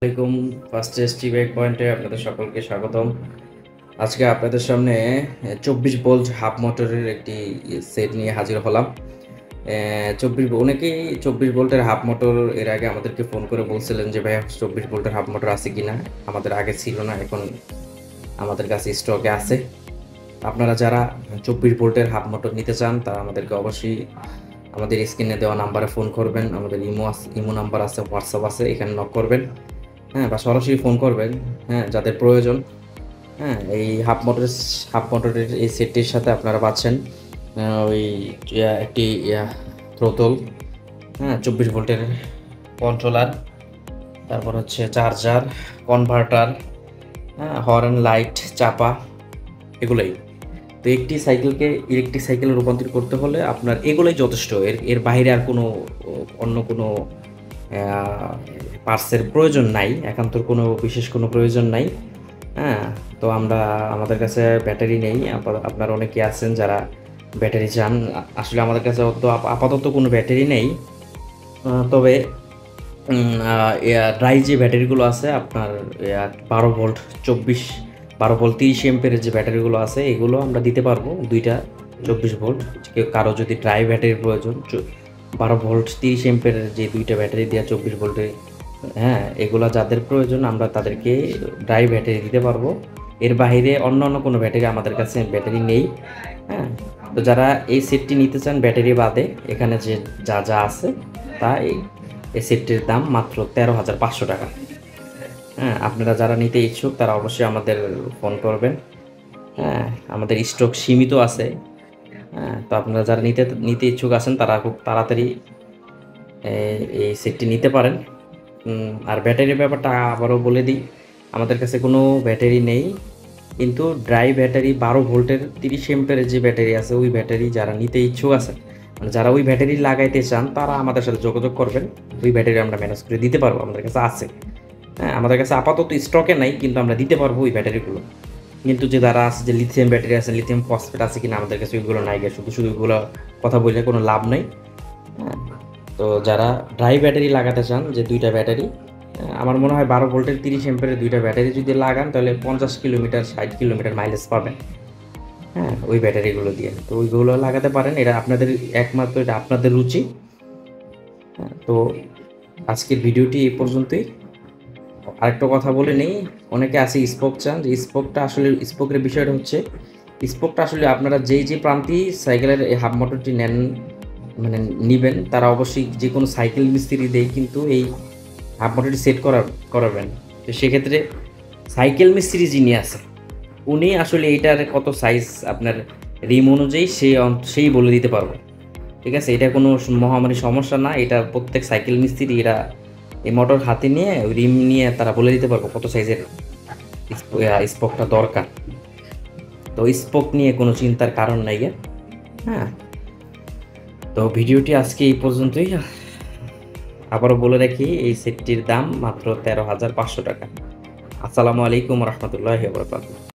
আসসালামাইকুম। First ST break পয়েন্টে আপনাদের সকলকে স্বাগতম। আজকে আপনাদের সামনে 24 ভোল্ট হাফ মোটরের একটি সেট নিয়ে হাজির হলাম। 24 অনেকেই 24 ভোল্টের হাফ মোটর এর আগে আমাদেরকে ফোন করে বলছিলেন যে ভাই 24 ভোল্টের হাফ মোটর আছে কিনা। আমাদের আগে ছিল না, এখন আমাদের কাছে স্টকে আছে। আপনারা যারা 24 ভোল্টের হাফ মোটর নিতে চান তারা আমাদেরকে অবশ্যই আমাদের স্ক্রিনে দেওয়া নাম্বারে ফোন করবেন। আমাদের ইমো নাম্বার আছে, হোয়াটসঅ্যাপ আছে, এখানে নক করবেন। হ্যাঁ, বা সরাসরি ফোন করবেন। হ্যাঁ, যাদের প্রয়োজন। হ্যাঁ, এই হাফ মোটরের এই সেটটির সাথে আপনারা পাচ্ছেন ওই একটি থ্রোটল, হ্যাঁ, 24 ভোল্টের কন্ট্রোলার, তারপর হচ্ছে চার্জার, কনভার্টার, হ্যাঁ, হর্ন, লাইট, চাপা, এগুলোই। তো একটি সাইকেলকে ইলেকট্রিক সাইকেলে রূপান্তর করতে হলে আপনার এগুলোই যথেষ্ট। এর এর বাইরে আর কোনো অন্য কোনো পার্টসের প্রয়োজন নাই, একান্তর কোনো বিশেষ কোনো প্রয়োজন নাই। হ্যাঁ, তো আমাদের কাছে ব্যাটারি নেই। আপনারা অনেকে আছেন যারা ব্যাটারি চান। আসলে আমাদের কাছে তো আপাতত কোনো ব্যাটারি নেই। তবে ড্রাই যে ব্যাটারিগুলো আছে আপনার 12 ভোল্ট 12 ভোল্ট 30 এম্পিয়ারের যে ব্যাটারিগুলো আছে এগুলো আমরা দিতে পারবো। দুইটা 24 ভোল্ট, কারো যদি ড্রাই ব্যাটারির প্রয়োজন 12 ভোল্ট 30 এম্পিয়ারের যে দুইটা ব্যাটারি দেওয়া 24 ভোল্টে, হ্যাঁ, এগুলো যাদের প্রয়োজন আমরা তাদেরকে ড্রাই ব্যাটারি দিতে পারবো। এর বাইরে অন্য অন্য কোনো ব্যাটারি আমাদের কাছে ব্যাটারি নেই। হ্যাঁ, তো যারা এই সেটটি নিতে চান ব্যাটারি বাদে, এখানে যে যা যা আছে তা এই সেটটির দাম মাত্র 13,500 টাকা। হ্যাঁ, আপনারা যারা নিতে ইচ্ছুক তারা অবশ্যই আমাদের ফোন করবেন। হ্যাঁ, আমাদের স্টক সীমিত আছে। হ্যাঁ, তো আপনারা যারা নিতে ইচ্ছুক আছেন তারা খুব তাড়াতাড়ি এই সেটটি নিতে পারেন। আর ব্যাটারির ব্যাপারটা আবারও বলে দিই, আমাদের কাছে কোনো ব্যাটারি নেই, কিন্তু ড্রাই ব্যাটারি 12 ভোল্টের 30 এম্পিয়ারের যে ব্যাটারি আছে ওই ব্যাটারি যারা নিতে ইচ্ছুক আছেন, মানে যারা ওই ব্যাটারি লাগাইতে চান তারা আমাদের সাথে যোগাযোগ করবেন। ওই ব্যাটারি আমরা ম্যানেজ করে দিতে পারবো, আমাদের কাছে আছে। হ্যাঁ, আমাদের কাছে আপাতত স্টকে নাই, কিন্তু আমরা দিতে পারবো ওই ব্যাটারিগুলো। কিন্তু যে যারা আছে যে লিথিয়াম ব্যাটারি আছে, লিথিয়াম ফসফেট আছে কিনা আমাদের কাছে ওইগুলো নাই গে, শুধু শুধু ওইগুলো কথা বললে কোনো লাভ নেই। হ্যাঁ, তো যারা ড্রাই ব্যাটারি লাগাতে চান, যে দুইটা ব্যাটারি, আমার মনে হয় 12 ভোল্টের 30 এম্পিয়ারের দুইটা ব্যাটারি যদি লাগান তাহলে 50 কিলোমিটার 60 কিলোমিটার মাইলেজ পাবেন। হ্যাঁ, ওই ব্যাটারিগুলো দিয়ে তো ওইগুলো লাগাতে পারেন। এটা আপনাদের একমাত্র, এটা আপনাদের রুচি। হ্যাঁ, তো আজকের ভিডিওটি এই পর্যন্তই। আরেকটা কথা বলে নেই, অনেকে আছে স্পোক চান, যে স্পোকটা আসলে স্পোকের বিষয়টা হচ্ছে স্পোকটা আসলে আপনারা যে প্রান্তেই সাইকেলের এই হাফ মোটরটি নেন, মানে নিবেন, তারা অবশ্যই যে কোনো সাইকেল মিস্ত্রি দিয়ে কিন্তু এই হাফ মোটরটি সেট করাবেন। তো সেক্ষেত্রে সাইকেল মিস্ত্রি যিনি আছে উনি আসলে এইটার কত সাইজ আপনার রিম অনুযায়ী সেই বলে দিতে পারবো। ঠিক আছে, এটা কোনো মহামারী সমস্যা না। এটা প্রত্যেক সাইকেল মিস্ত্রি এরা এই মোটর হাতে নিয়ে রিম নিয়ে তারা বলে দিতে পারবো কত সাইজের স্পোকটা দরকার। তো স্পোক নিয়ে কোনো চিন্তার কারণ নাই। হ্যাঁ, তো ভিডিওটি আজকে এই পর্যন্তই। আবারও বলে রাখি, এই সেটটির দাম মাত্র 13,500 টাকা। আসসালামু আলাইকুম রহমতুল্লাহি ওয়া বারাকাতুহু।